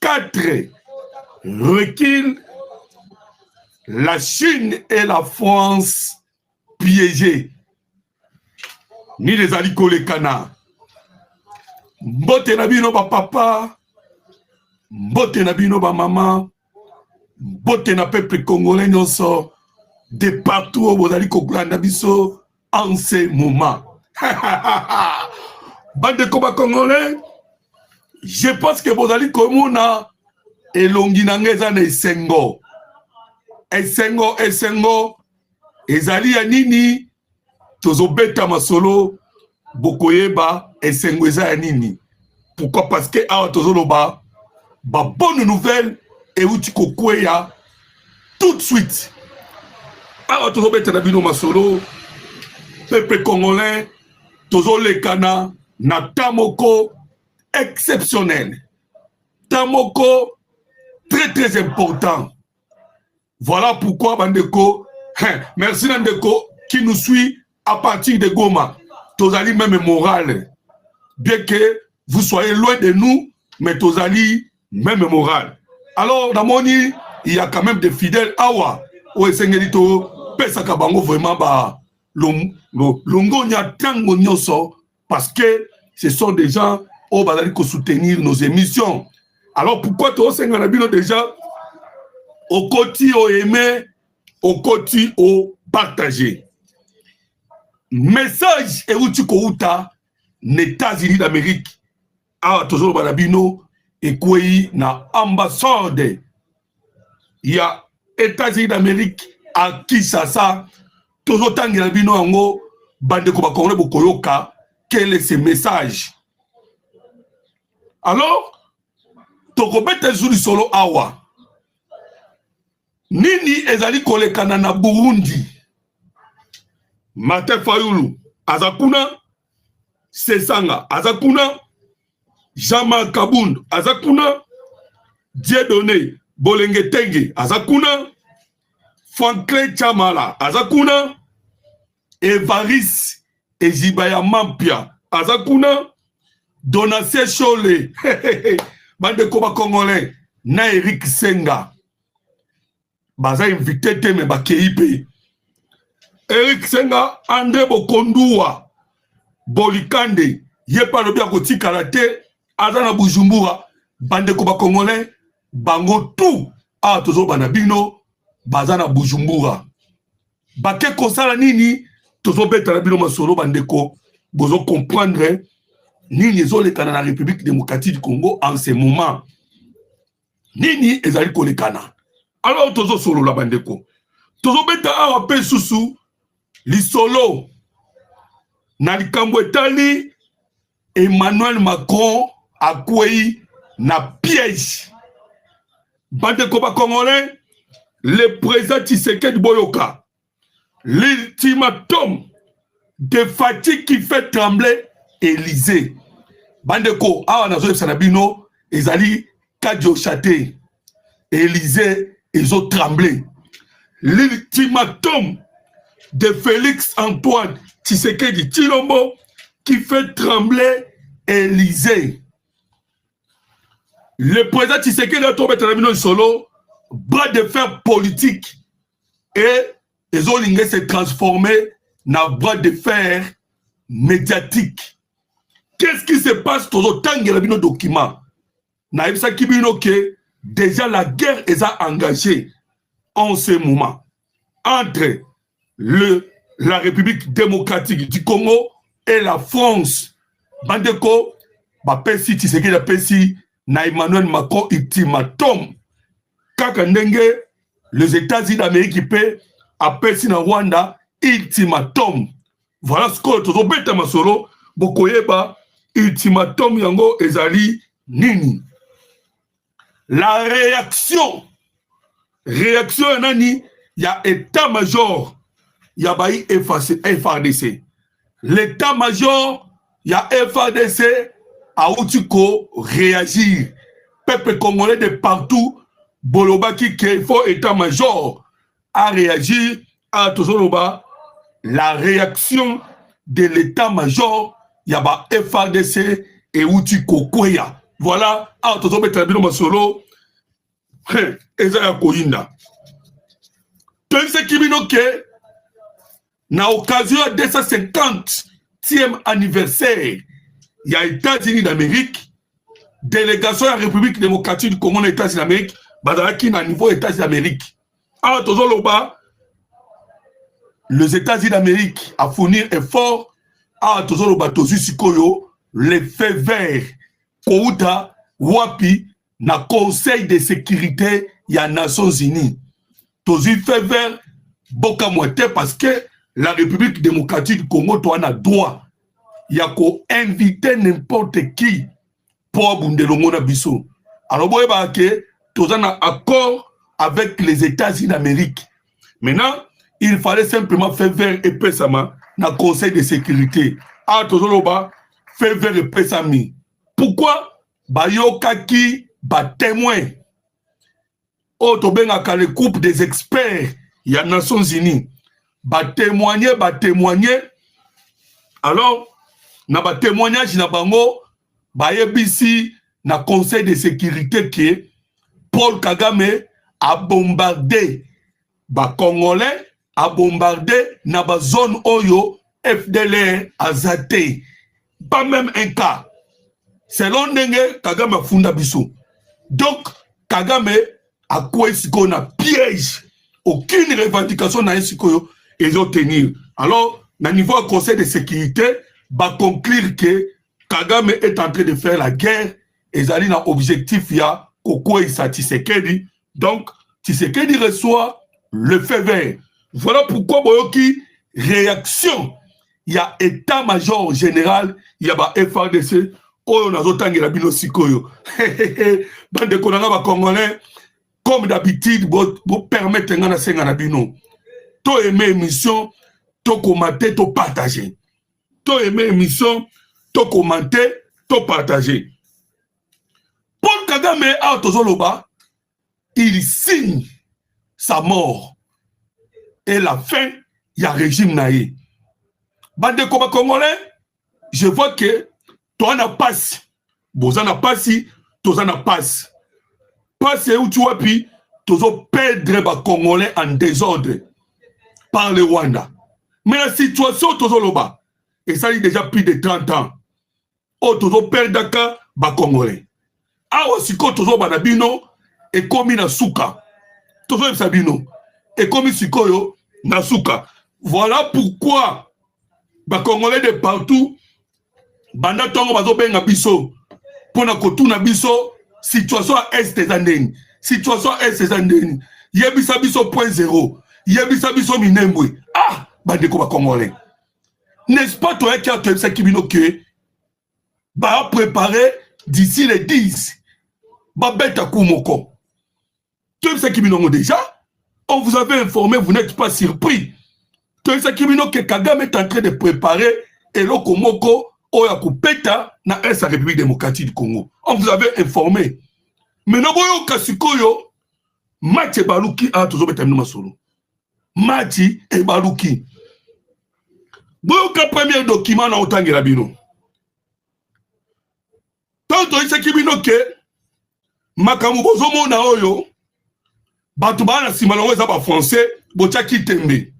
4 recule, la Chine et la France piégées. Ni les aliko les canards. Mbote nabino ba papa, mbote nabino ba maman, mbote na peuple congolais nyonso de partout au aliko glanda biso en ce moment. Bande de combat congolais, je pense que vous allez comme et l'onginangeza na esengo. Esengo, ezali ya nini, tozobeta masolo, bokoyeba, esengo eza ya nini. Pourquoi? Parce que awa tozoloba, ba bonne nouvelle, et uti kokweya, tout de suite. Awa tozobeta na bino masolo, peuple congolais, tozolekana, na tamoko, exceptionnel. Tamoko, très très important. Voilà pourquoi, Bandeko, merci Bandeko, qui nous suit à partir de Goma. Tozali même moral. Bien que vous soyez loin de nous, mais Tozali même moral. Alors, dans mon île, il y a quand même des fidèles. Awa, ou Esengelito, Pesaka Bango vraiment, Longo Nyatango Nyoso, parce que ce sont des gens qui vont soutenir nos émissions. Alors, pourquoi Tosengalabino déjà? Au côté au aimé, au côté au partagé. Message et Uta, États-Unis d'Amérique, à toujours Balabino, et quoi na ambassade. Il y a États-Unis d'Amérique à Kinshasa, toujours Tangalabino Ango, Bande Kobakone Bokoyoka, quel est ce message? Alors, Tokobete Zuli Solo Awa. Nini ezali kolekana na Burundi. Martin Fayulu azakuna, Sesanga azakuna, Jean-Marc Kabound azakuna, Dieudonné Bolengetenge azakuna, Franklin Chamala azakuna, Evaris Ejibaya Mampia azakuna, Donatien Chole Bande Koba Congolais na Eric Senga baza invité te me bakeipe. Eric Senga, André Bokondua, Bolikande, yepa lobi akoti karate, azana Bujumbura, Bande Koba Congolais, bango tout, a tozo banabino, bazana Bujumbura. Bake kosala nini, tozo beta nabino masolo bandeko, bozo comprendre, nini ezolekana na République démocratique du Congo en ce moment. Nini ezali kolekana. Alors, tozo solo la bandeko. Tozo beta awa pe susu, li solo. Na likambo etali, Emmanuel Macron a kwei na piège. Bandeko ba Congolais, le président Tshisekedi Boyoka, l'ultimatum de fatigue qui fait trembler Élysée. Bandeko, awa nazo sanabino, ezali Kadio Chate. Élysée, ils ont tremblé. L'ultimatum de Félix Antoine Tshisekedi Tshilombo qui fait trembler Élysée. Le président Tshisekedi a tombé dans solo, bras de fer politique. Et ils ont se transformer dans bras de fer médiatique. Qu'est-ce qui se passe dans le document? Naïbsa Kibino que déjà la guerre est engagée en ce moment entre la République démocratique du Congo et la France. Bandeko, Bapesi Tshisekedi Pesi, na Emmanuel Macron ultimatum. Kakandenge, les États-Unis d'Amérique paient à Pesi na Rwanda ultimatum. Voilà ce que tu as bête ma solo, Bokoyeba, ultimatum yango ezali nini. La réaction nani, il y a état-major, il y a FARDC. L'état-major, il y a FARDC, a Outiko réagir. Peuple congolais de partout, Bolobaki qu'il faut état-major à réagir à Tozoloba. La réaction de l'état-major, il y a FARDC et Outiko Kweya. Voilà, ah, tozo betabino masolo, eza ya koyinda. Toyebisa kibino ke, na occasion ya 250e anniversaire, il y a États-Unis d'Amérique, délégation à la République démocratique du Congo aux États-Unis d'Amérique, bazalaki na niveau États-Unis d'Amérique. Ah, tozo loba, les États-Unis d'Amérique à fournir effort, ah, tozo loba tozu sikoyo, les faits verts, kouta, wapi, na Conseil de sécurité, ya Nations Unies. Tozu fait vert, boka moite parce que la République démocratique du Congo, toi, a droit. Il y a qu'à inviter n'importe qui pour abondelongo na biso. Alors, vous voyez que tu as un accord avec les États-Unis d'Amérique. Maintenant, il fallait simplement faire vers et pesama dans le Conseil de sécurité. Ah, tu as faire vers et pesami. Pourquoi? Bayoka qui ba témoin. Oh, tu as le groupe des experts. Il y a Nations Unies. Ba témoigner. Alors, na ba témoignage na bango, ba yebisi na Conseil de sécurité que Paul Kagame a bombardé ba Congolais, a bombardé na ba zone Oyo, FDLR, Azate. Pas même un cas. Selon Ndenge, Kagame a funda biso. Donc, Kagame a quoi siko na piège. Aucune revendication na siko ils ont tenu. Alors, na niveau du Conseil de sécurité, va conclure que Kagame est en train de faire la guerre et ils ont un objectif, il y a Koko et Tshisekedi. Donc, Tshisekedi reçoit le feu vert. Voilà pourquoi, Boyoki, réaction, il y a état-major général, il y a FRDC, on a autant de bino sikoyo. Dans des Konanga Congolais, comme d'habitude, vous permettez de faire un bino. To aimer émission, to commenter, to partager. To aimer émission, to commenter, to partager. Paul Kagame a Tozoloba, il signe sa mort. Et la fin, il y a régime naïe. Bande Koba Congolais, je vois que toi n'a pas si. Boza n'a pas si, toi n'a pas si. Passe où tu vois, puis Tozo perdre les Congolais en désordre par le Rwanda. Mais la situation Tozoloba, et ça y est déjà plus de 30 ans. Oh, Tozo perd Dakar, Congolais. Ah, aussi, quand Tozo Banabino, et comme na Souka. Tozo Sabino, et comme Sikoyo, na Souka. Voilà pourquoi, Congolais de partout, Banda Tongo Bazo Benga Biso, pour na Kotuna Biso, situation à Est des Andeni. Situation à Est des Andeni. Yebisa Biso 0.0. Yebisa Biso Minembwe. Ah, Bande Koba Congolais. N'est-ce pas toi qui as fait ça qui que va préparer d'ici les 10 Babeta Koumoko. Tu sais qui déjà on vous avait informé, vous n'êtes pas surpris. Tu sais qui que Kagame est en train de préparer et le Komoko Oyakupeta na sa République démocratique du Congo. On vous avait informé. Mais non boyo kasikoyo Mathieu Baluki a toujours été masolo. Mathieu et Baluki. Boyoka premier document na otangela bino. Tanto isaki bino ke makamu bozomo na oyo batu bana simalongo za ba français bochaki tembe.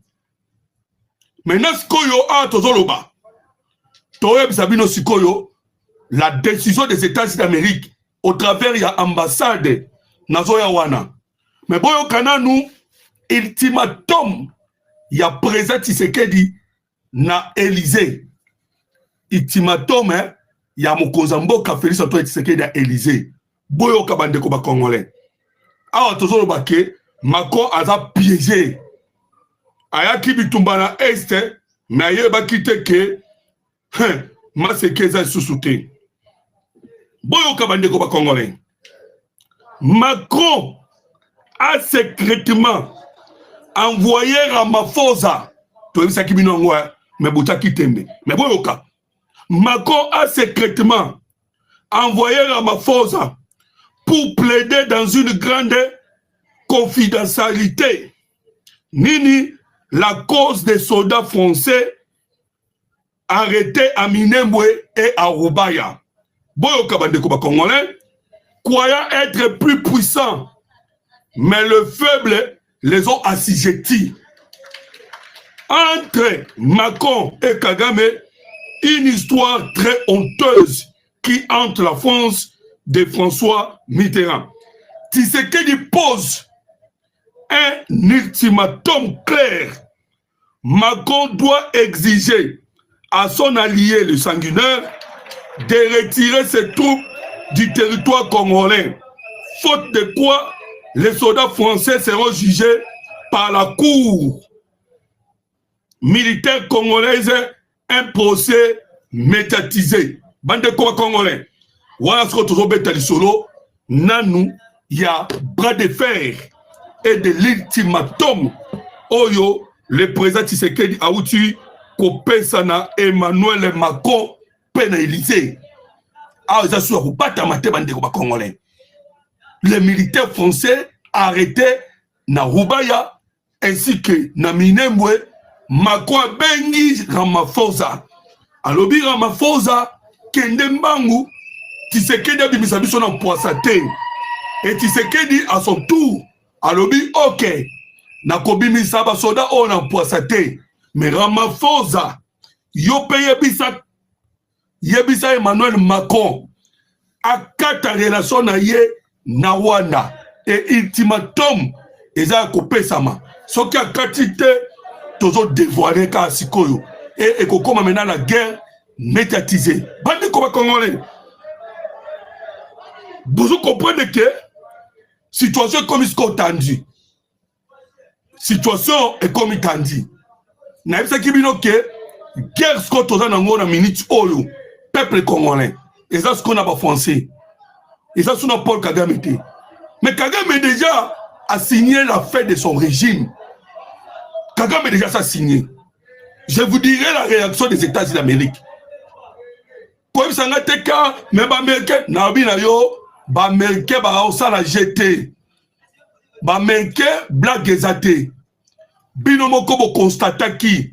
Maintenant sikoyo a tozoloba. Toyebisa bino sikoyo la décision des États-Unis d'Amérique au travers de l'ambassade nazoya wana. Mais boyoka nanu ultimatum ya président Tshisekedi na Élysée. Ultimatum ya Mokonzamboka Félix Antoine Tshisekedi à Élysée. Boyoka bandeko ba Congolais. Awa tozolo bake Macron aza piégé. Ayaki bitumba na Est na yeba kite ke masekeza susute. Boyoka bandeko ba Congolais. Macron a secrètement envoyé Ramaphosa. Toi ça qui binongwa mais botaki tembe. Mais boyoka. Macron a secrètement envoyé Ramaphosa pour plaider dans une grande confidentialité. Nini, la cause des soldats français arrêtés à Minembwe et à Rubaya. Boyoka bandeko ba Congolais, croyant être plus puissants, mais le faible les ont assujettis. Entre Macron et Kagame, une histoire très honteuse qui hante la France de François Mitterrand. Tshisekedi pose un ultimatum clair. Macron doit exiger à son allié le sanguinaire de retirer ses troupes du territoire congolais, faute de quoi les soldats français seront jugés par la cour militaire congolaise, un procès médiatisé. Bande congolais, voilà ce que tu as dit solo, nanou, il y a bras de fer et de l'ultimatum. Oyo, le président Tshisekedi a outu Kopesana Emmanuel Macron pénalisé. Ah, ça soit pour pas tamater bande congolais. Les militaires français arrêtés na Rubaya ainsi que na Minembwe. Macron bengi Ramaphosa. Alobi Ramaphosa kende mbangu Tshisekedi a bimisa biso na poisate. Et Tshisekedi à son tour alobi ok na kobimisa ba soda o na poisate. Mais Ramaphosa yo paye yebisa Emmanuel Macron a kata relation na ye na wana et ultimatum eza kopesama soki akati te tozo dévoiler ka sikoyo et kokoma maintenant la guerre médiatisée. Bande ko ba Congolais, vous comprenez que situation comme ce qu'on tandi, situation est comme tandi. Na bisa kibino que guerre ce qu'on toza na ngona minute oyo peuple congolais et ça ce qu'on a pas français et ça son Paul Kagame était. Mais Kagame déjà a signé la fin de son régime. Kagame déjà ça signé. Je vous dirai la réaction des États-Unis d'Amérique. Comme ça n'a été cas, mais les Américains, les Américains, la jeté. Les Américains, blague exaté. Binomo kobo constata que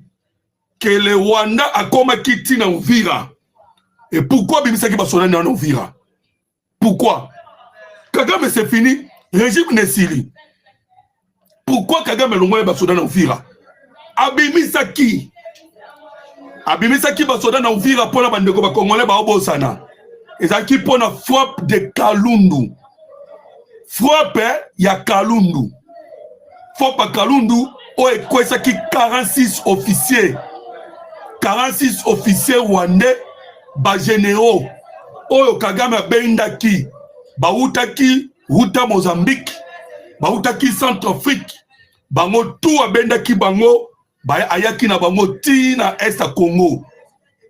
le Rwanda a comme quitté na Uvira. Et pourquoi Bimisaki Basona na Uvira? Pourquoi? Kagame c'est fini, régime Nesili. Pourquoi Kagame l'ongoye Basona na Uvira? Abimisaki Basona na Uvira pour la bande de Congolais ba obosana. Ezaki pour la frappe de Kalundu. Frappe ya Kalundu. Frappe à Kalundu o ekwesaki 46 officiers. 46 officiers rwandais ba généraux. Oyo Kagame bendaki bautaki Ruta Mozambique, bautaki Centrafrique. Bango tout abendaki bango ba ayaki na bango ti na Est à Congo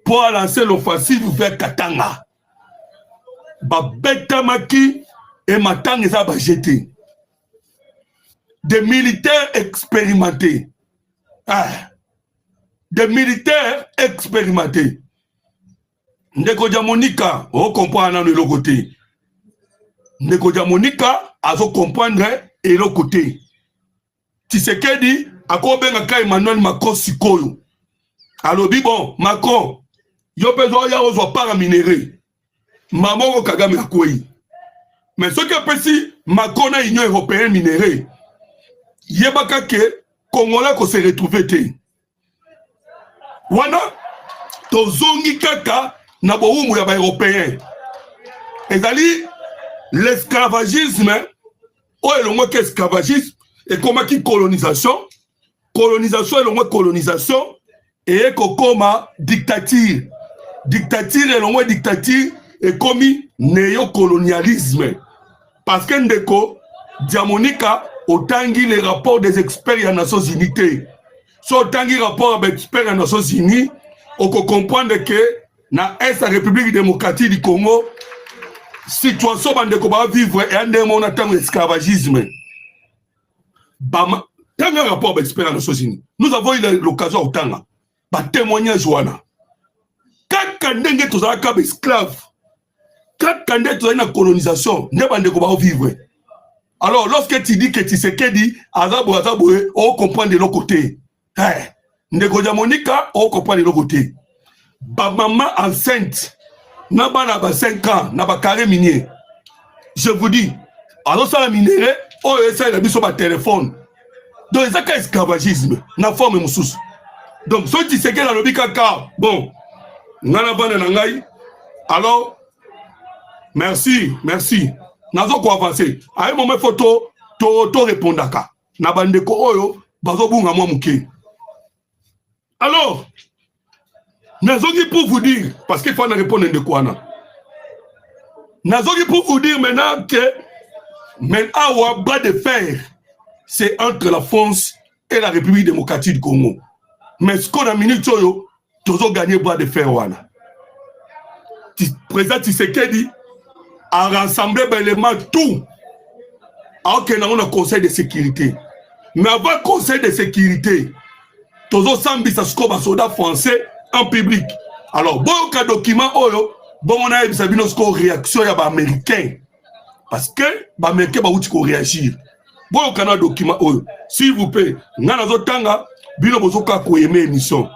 pour lancer l'offensive vers Katanga. Ba betamaki et matang eza ba jeté. Des militaires expérimentés. Des militaires expérimentés. Ndeko Diamonika, on comprend dans le côté. Ndeko Diamonika, a comprendre et le côté. Tshisekedi, a kobenga Emmanuel Macron sikoyo. Alors, bon, Macron, yo besoin ya ozwa paraminéré. Maman Kagame akoi. Mais ce qui est précis, Macron a Union européenne minéré. Yebaka ke Congolais ko se retrouver te. Wana tozongi kaka na bohumu ya ba européen. Ezali l'esclavagisme o elongo ke esclavagisme et comment qui colonisation elongo colonisation et kokoma dictature elongo dictature et commis néocolonialisme parce que ndeko Diamonika autangi les rapports des experts des Nations Unies. So autangi rapport avec experts des Nations Unies, on peut comprendre que na Est la République démocratique du Congo, situation bandeko ba vivre et un démon attend l'esclavagisme. Bama, tant un rapport avec experts des Nations Unies. Nous avons eu l'occasion autant ba témoignage wana. Quand kandenge tozaka esclave, quand kandenge tozana colonisation, ne bandeko ba vivre. Alors, lorsque tu dis que Tshisekedi, Azabo, on comprend de l'autre côté. Ndeko Diamonika, on comprend de l'autre côté. Ba maman enceinte, n'a pas 5 ans, n'a pas carré minier. Je vous dis, alors ça, la minéré, oh, ça, il a mis sur ma téléphone. Donc, c'est un esclavagisme, na forme moussous. Donc, ce qui c'est que la lobby kaka, bon, alors, merci. Nazo ko avancer. À un moment, photo, to répondre à na bande ko oyo, bazo bunga mwa muke. Alors, Nazogi pour vous dire, parce qu'il faut répondre de quoi là. Nazogi pour vous dire maintenant que maintenant, bras de fer, c'est entre la France et la République démocratique du Congo. Mais ce qu'on a minute, tous ont gagné bras de fer. Le président Tshisekedi a rassemblé l'élément tout. Alors qu'il y a un conseil de sécurité. Mais avant le conseil de sécurité, tous ont sambi sa soldats français en public. Alors, bon, un document, bon, on a une réaction à l'américain. Parce que l'américain va réagir. Bon, on a un document, s'il vous plaît, on a un autre bino bozoka ko aimer émission.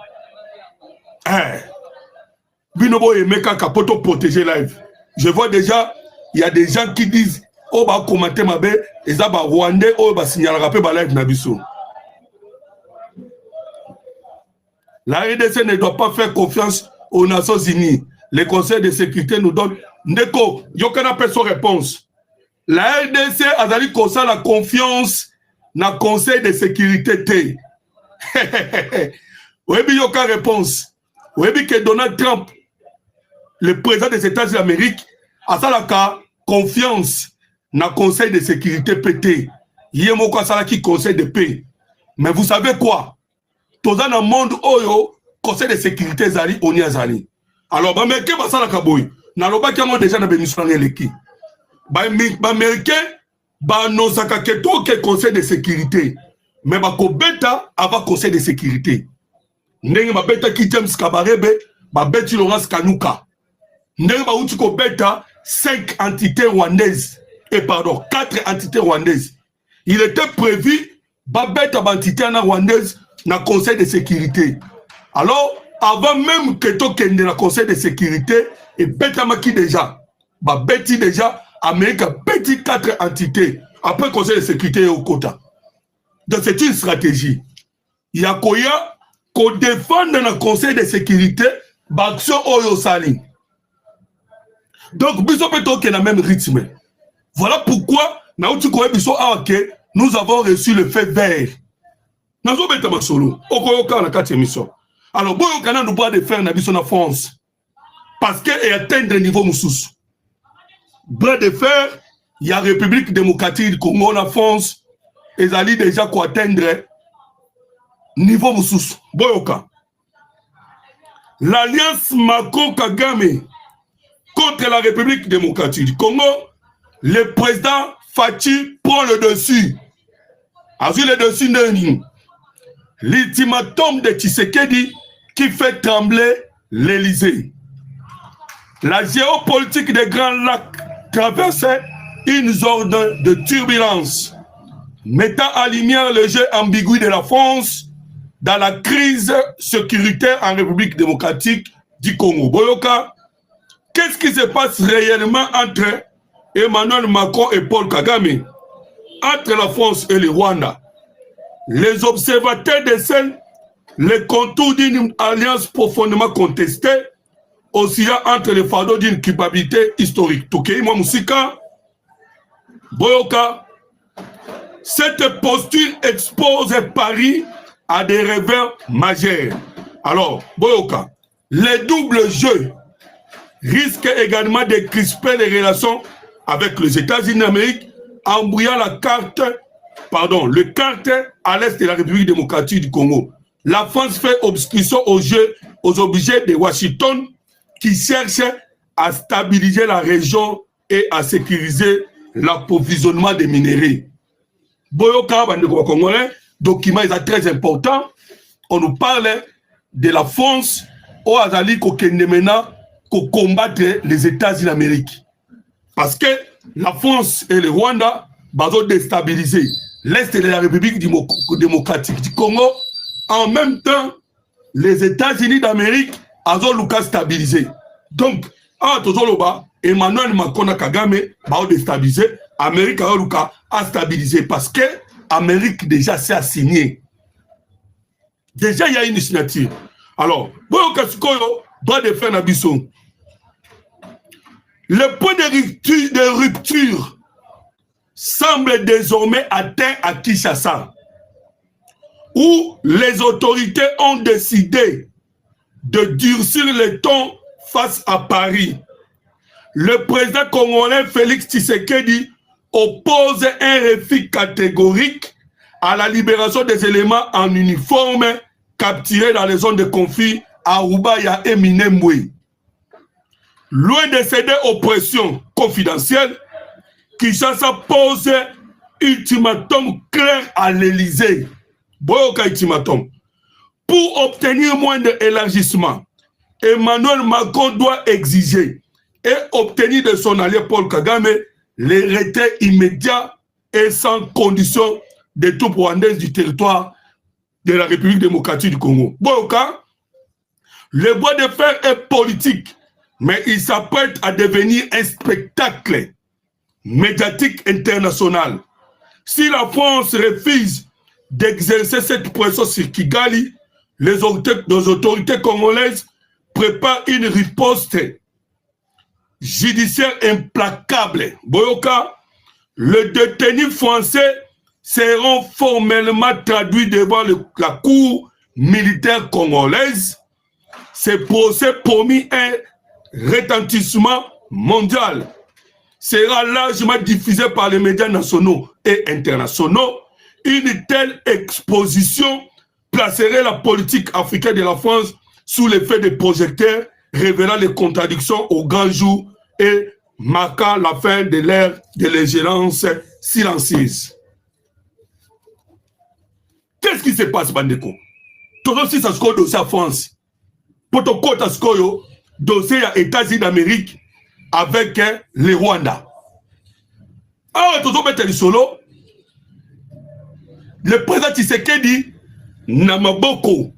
Bino bo aimer kaka poto protéger live. Je vois déjà, il y a des gens qui disent, oh, bah, commenter ma bé, et ça, bah, Rwandais, oh, bah, signaler rappel, bah, live, nabiso. La RDC ne doit pas faire confiance aux Nations Unies. Le Conseil de sécurité nous donne. Ndeko, yokana peut son réponse. La RDC a dit qu'on a la confiance dans le Conseil de sécurité. Oui, yoka réponse. Oui, que Donald Trump, le président des États-Unis d'Amérique, a ça la confiance dans le Conseil de sécurité PT. Il y a un conseil de paix. Mais vous savez quoi? Dans le monde où conseil de sécurité zali oni azali. Alors ba américain ba sala kaboy. Na loba ki ngo déjà na bémission ngeleki. Ba américain ba no saka keto ke conseil de sécurité. Mais ba ko beta avant conseil de sécurité. Ndenge ba beta ki James Kabarebe, ba beti Laurence Kanuka. Ndenge ba uti ko beta 5 entités rwandaises et pardon, 4 entités rwandaises. Il était prévu ba beta ba entité rwandaise dans le conseil de sécurité. Alors, avant même que tu aies le conseil de sécurité, et Betamaki déjà, Betty déjà, Amérique a petit 4 entités. Après le conseil de sécurité au quota. Donc, c'est une stratégie. Il y a quoi qu'on défend dans le conseil de sécurité, Baksho Oyo Sali. Donc, Biso Peto qui a le même rythme. Voilà pourquoi, nous avons reçu le fait vert. Nous avons été en solo. Alors, bon, on a le droit de faire en France. Parce qu'elle atteint le niveau moussous. Bras de fer, il y a la République démocratique du Congo, la France, et ils allaient déjà quoi atteindre niveau moussous. Boyoka. L'alliance Macron-Kagame contre la République démocratique du Congo, le président Fachi prend le dessus. Azul le dessus d'un l'ultimatum de Tshisekedi qui fait trembler l'Élysée. La géopolitique des Grands Lacs traversait une zone de turbulence, mettant en lumière le jeu ambigu de la France dans la crise sécuritaire en République démocratique du Congo. Boyoka, qu'est-ce qui se passe réellement entre Emmanuel Macron et Paul Kagame, entre la France et le Rwanda? Les observateurs décèlent les contours d'une alliance profondément contestée, oscillant entre les fardeaux d'une culpabilité historique. Tokei Moussika, Boyoka, cette posture expose Paris à des revers majeurs. Alors, Boyoka, les doubles jeux risquent également de crisper les relations avec les États-Unis d'Amérique en brouillant la carte. Le cartel à l'est de la République démocratique du Congo. La France fait obstruction aux objets de Washington qui cherchent à stabiliser la région et à sécuriser l'approvisionnement des minéraux. Boyoka, Congolais, document est très important. On nous parle de la France au Azali Kokendemena pour combattre les États-Unis d'Amérique. Parce que la France et le Rwanda vont déstabiliser l'Est de la République démocratique du Congo. En même temps, les États-Unis d'Amérique ont stabilisé. Donc, Ah, tozoloba, Emmanuel Macron Kagame va déstabiliser, Amérique a stabilisé parce que Amérique déjà s'est assignée. Déjà, il y a une signature. Alors, droit de faire Nabisson. Le point de rupture semble désormais atteint à Kinshasa, où les autorités ont décidé de durcir le ton face à Paris. Le président congolais Félix Tshisekedi oppose un refus catégorique à la libération des éléments en uniforme capturés dans les zones de conflit à Rubaya et Minembwe. Loin de céder aux pressions confidentielles, Kinshasa pose ultimatum clair à l'Élysée. Boyoka ultimatum. Pour obtenir moins d'élargissement, Emmanuel Macron doit exiger et obtenir de son allié Paul Kagame les retraits immédiats et sans condition des troupes rwandaises du territoire de la République démocratique du Congo. Boyoka, le bois de fer est politique, mais il s'apprête à devenir un spectacle médiatique international. Si la France refuse d'exercer cette pression sur Kigali, les autorités congolaises préparent une riposte judiciaire implacable. Boyoka, les détenus français seront formellement traduits devant la cour militaire congolaise. Ce procès promis un retentissement mondial sera largement diffusé par les médias nationaux et internationaux. Une telle exposition placerait la politique africaine de la France sous l'effet des projecteurs, révélant les contradictions au grand jour et marquant la fin de l'ère de l'ingérence silencieuse. Qu'est-ce qui se passe, Bandeko? Tout aussi, ça se colle dossier à France. Pour ton compte, ça se colle dossier à États-Unis d'Amérique avec les Rwanda. Ah, tout le monde solo. Le président Tshisekedi Namaboko,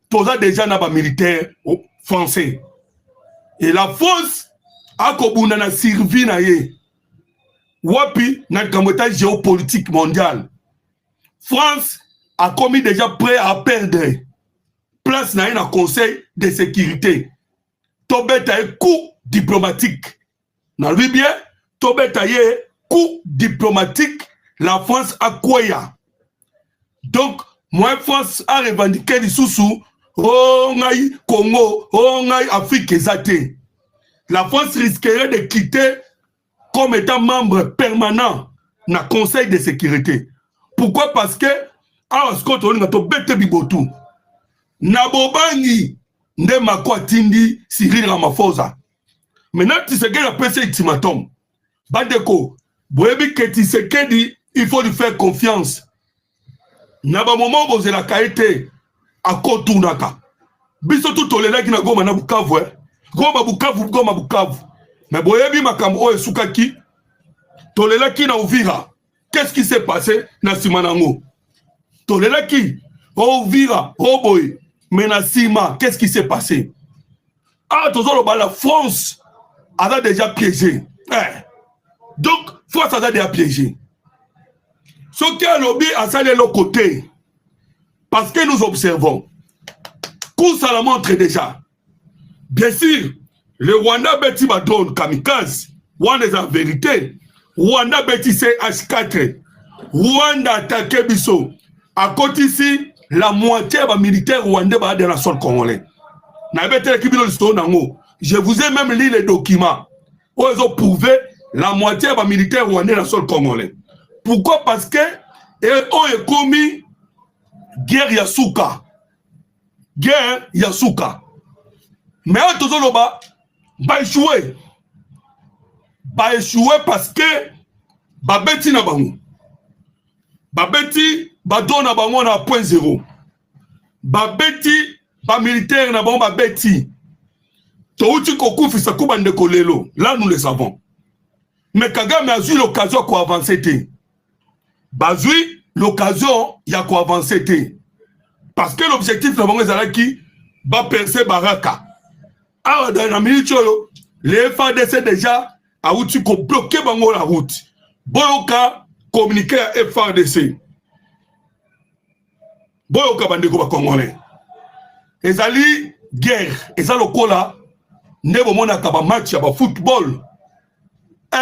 tout déjà n'a pas militaire français. Et la France a kobuna na servi na ye. Wapi na kamota géopolitique mondiale. France a commis déjà prêt à perdre place na un conseil de sécurité. Tobeta un coup diplomatique. N'a vu bien? Tobeta un coup diplomatique. La France a quoi? Donc, moi, France a revendiqué les sous-sous. Oh, ngai Congo, oh, ngai Afrique exatée. La France risquerait de quitter comme étant membre permanent dans le Conseil de sécurité. Pourquoi? Parce que, alors, ce qu'on a dit, bête bibotou. Nabobangi, nde makwa tindi Cyril Ramaphosa. Maintenant, Tshisekedi a passé ultimatum. Bandeko, boyebi que Tshisekedi, il faut lui faire confiance. Naba moment où vous la kaite à Kotunaka. Biso tout tolela qui na goma na Bukavu. Goma Bukavu. Mais boyebi makambo e sukaki. Tolela qui na Uvira. Qu'est-ce qui s'est passé na Simanango? Tolela qui Uvira, boy. Mais na Sima, qu'est-ce qui s'est passé? Ah, la France a déjà piégé. Donc, France a déjà piégé. Ce qui a lobby à ça de l'autre côté. Parce que nous observons. Course à la montre déjà. Bien sûr, le Rwanda bêti va drone kamikaze. Rwanda est la vérité. Rwanda bêti CH4. Rwanda attaqué Bisso. À côté ici, la moitié des militaires rwandais va dans la sol congolais. Je vous ai même lu les documents où ils ont prouvé la moitié des militaires rwandais dans le sol congolais. Pourquoi? Parce que ont commis guerre Yasuka. Guerre Yasuka. Mais on va échouer. Va échouer parce que Babeti na bango. Babeti badon na bango na point zéro. Babeti ba militaire na bango babeti. Touti kokufi sa kubande kolelo. Là nous le savons. Mais Kagame a eu l'occasion pour avancer. Bazui l'occasion il y a quoi avancer. Parce que l'objectif de bango ezala qui va percer baraka. Ah dans la minute Les FARDC déjà a outil ko bloquer bango la route. Boyoka communiquer à FARDC. Boyoka bandeko ba congolais. Ezali guerre, ezali lokola ne bomona ka ba match ya ba football.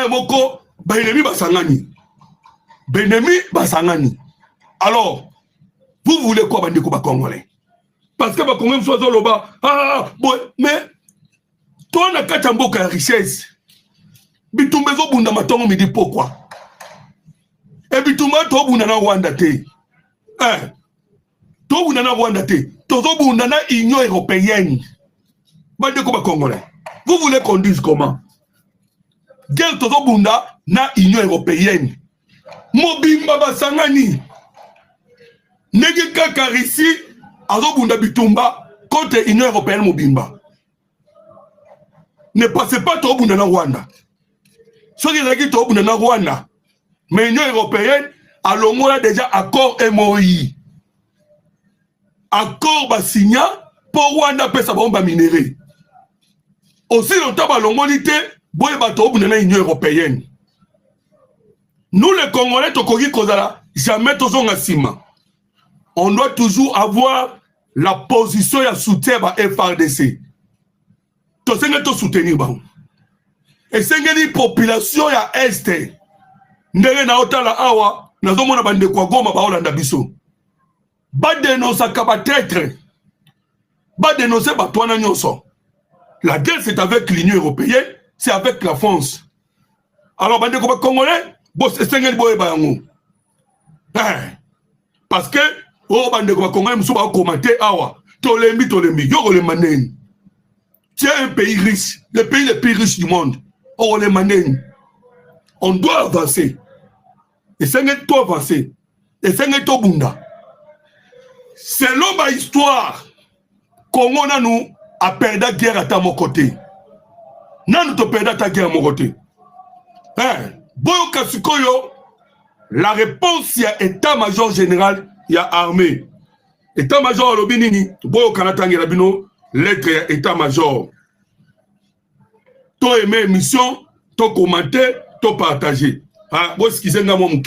Moko ba ennemi basangani. Benemi basangani. Alors, vous voulez quoi bandeko ba congolais? Parce que ba congolais soit loba mais toi na kata mboka ya richesse. Bitumba zo bunda matongo midi pourquoi? Et bitumba to bunda na Rwanda te. To bunda na Rwanda te. To zo bunda na Union européenne. Bandeko ba congolais. Vous voulez qu'on dise comment? Guerre to zo bunda na Union européenne. Mobimba basangani. Nege kaka risi azo bunda bitumba contre Union européenne mobimba. Ne passez pas to bunda na Rwanda. Ce qui est to bunda na Rwanda. Mais l'Union européenne a l'homme déjà accord MOI. Accord ba signa pour Rwanda pesa bomba minéré. Aussi longtemps ba l'homonité boye ba to bunda na Union européenne. Nous les Congolais tokoki kozala jamais tozonga sima. On doit toujours avoir la position ya soutien ba FARDC. Tosenga to soutenir bango. Et sengeli population ya Est. Ndenge na otala awa nazomona bande kwa Goma ba Holanda biso. Ba dénoncer ka ba traître. Ba dénoncer ba toana nyonso. La guerre c'est avec l'Union européenne, c'est avec la France. Alors bande ko ba Congolais, bo sengeli boye ba yango. Parce que bande ko ba Congolais muso ba commenter awa. Tolembi yo le manen. C'est un pays riche, le pays le plus riche du monde. On les manène. On doit avancer. Et c'est un tout avancer. Et c'est un tout bunda. Selon ma histoire, Congo na nous a perdu la guerre à ta mon côté. Nan nous te perdu ta guerre à mon côté. Boyo Kasikoyo, la réponse il y a état-major général, il y a armée. État-major Lobinini, Boyo Kanatang Rabino, lettre état-major. To aimer émission, to commenter, to partager. Bon, ce qui s'est na bon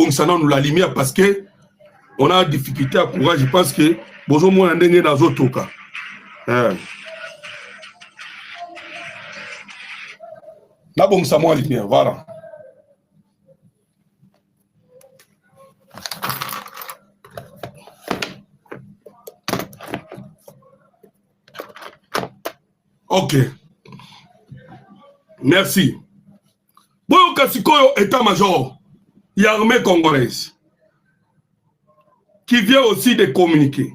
ça nous la lumière parce que on a difficulté à courage. Je pense que bonjour moi ndenge dans autres cas. Na bon ça moi lumière, voilà. Ok. Merci. Boyo Kasikoyo, état-major, il y a l'armée congolaise qui vient aussi de communiquer.